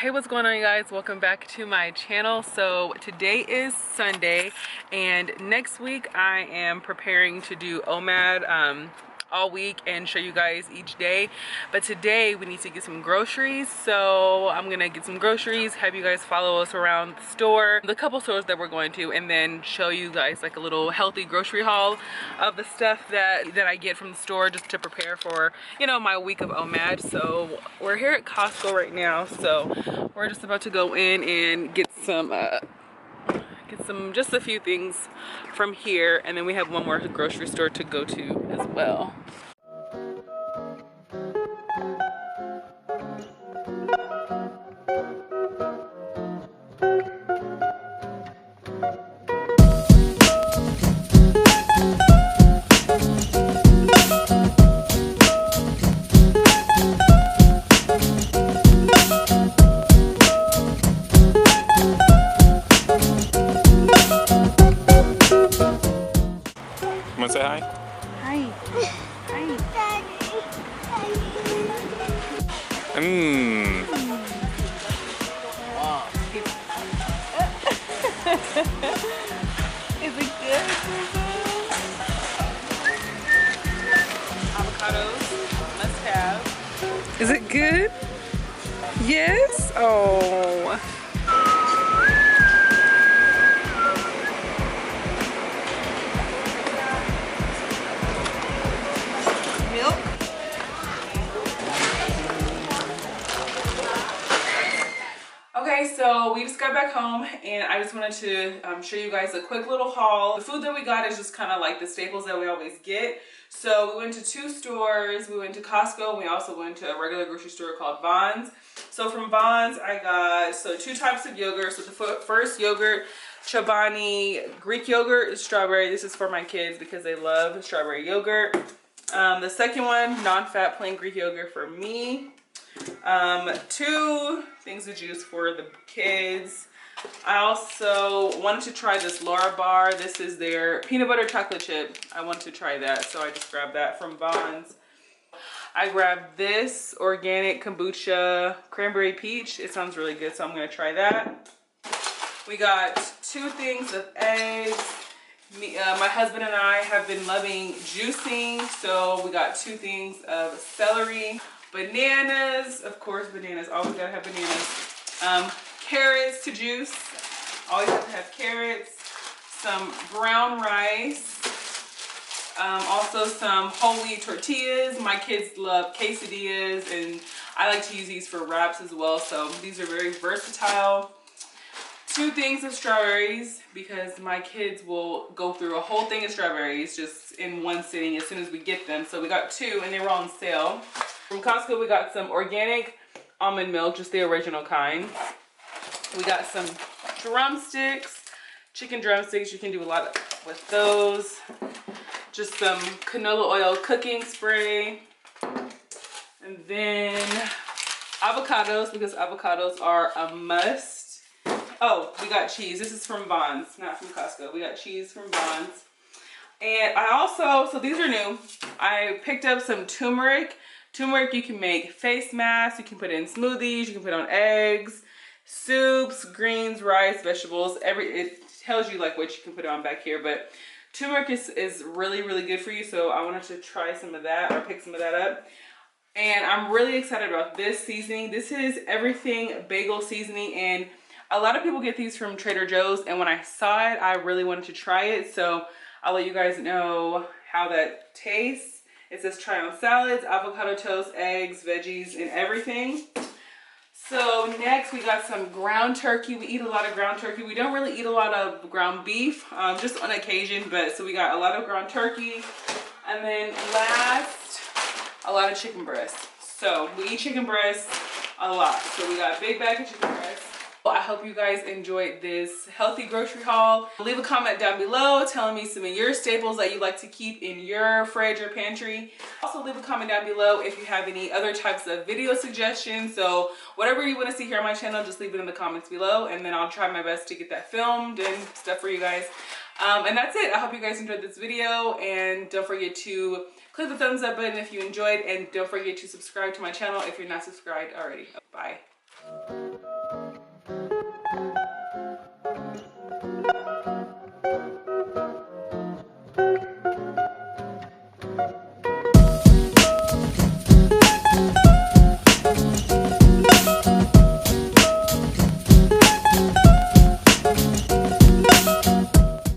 Hey, what's going on, you guys? Welcome back to my channel. So today is Sunday and next week I am preparing to do Omad all week and show you guys each day. But today we need to get some groceries, so I'm gonna get some groceries, have you guys follow us around the store, the couple stores that we're going to, and then show you guys like a little healthy grocery haul of the stuff that I get from the store just to prepare for, you know, my week of Omad. So we're here at Costco right now, so we're just about to go in and get some just a few things from here, and then we have one more grocery store to go to as well. Want to say hi? Hi. Hi. Is it good? Avocados, must have. Is it good? Yes? Oh. Okay, so we just got back home and I just wanted to show you guys a quick little haul. The food that we got is just kind of like the staples that we always get. So we went to two stores. We went to Costco and we also went to a regular grocery store called Vons. So from Vons I got two types of yogurt. So the first yogurt, Chobani Greek yogurt, is strawberry. This is for my kids because they love strawberry yogurt. The second one, non-fat plain Greek yogurt for me. Two things of juice for the kids. I also wanted to try this Laura bar. This is their peanut butter chocolate chip. I want to try that, so I just grabbed that from Vons. I grabbed this organic kombucha cranberry peach. It sounds really good, so I'm going to try that. We got two things of eggs. My husband and I have been loving juicing, so we got two things of celery. Bananas, of course, bananas. Always gotta have bananas. Carrots to juice. Always have to have carrots. Some brown rice. Also some whole wheat tortillas. My kids love quesadillas, and I like to use these for wraps as well. So these are very versatile. Two things of strawberries because my kids will go through a whole thing of strawberries just in one sitting as soon as we get them. So we got two, and they were on sale. From Costco, we got some organic almond milk, just the original kind. We got some drumsticks, chicken drumsticks. You can do a lot with those. Just some canola oil cooking spray. And then avocados, because avocados are a must. Oh, we got cheese. This is from Vons, not from Costco. We got cheese from Vons. And I also, so these are new, I picked up some turmeric. Turmeric you can make face masks, you can put it in smoothies, you can put it on eggs, soups, greens, rice, vegetables. It tells you like what you can put it on back here, but turmeric is really, really good for you. So I wanted to try some of that or pick some of that up. And I'm really excited about this seasoning. This is everything bagel seasoning, and a lot of people get these from Trader Joe's, and when I saw it, I really wanted to try it. So I'll let you guys know how that tastes. It says try on salads, avocado toast, eggs, veggies, and everything. So next we got some ground turkey. We eat a lot of ground turkey. We don't really eat a lot of ground beef, just on occasion, but so we got a lot of ground turkey. And then last, a lot of chicken breast. So we eat chicken breast a lot. So we got a big bag of chicken breast. I hope you guys enjoyed this healthy grocery haul. Leave a comment down below telling me some of your staples that you like to keep in your fridge or pantry. Also leave a comment down below if you have any other types of video suggestions. So whatever you want to see here on my channel, just leave it in the comments below, and then I'll try my best to get that filmed and stuff for you guys. And that's it. I hope you guys enjoyed this video, and don't forget to click the thumbs up button if you enjoyed, and don't forget to subscribe to my channel if you're not subscribed already. Bye.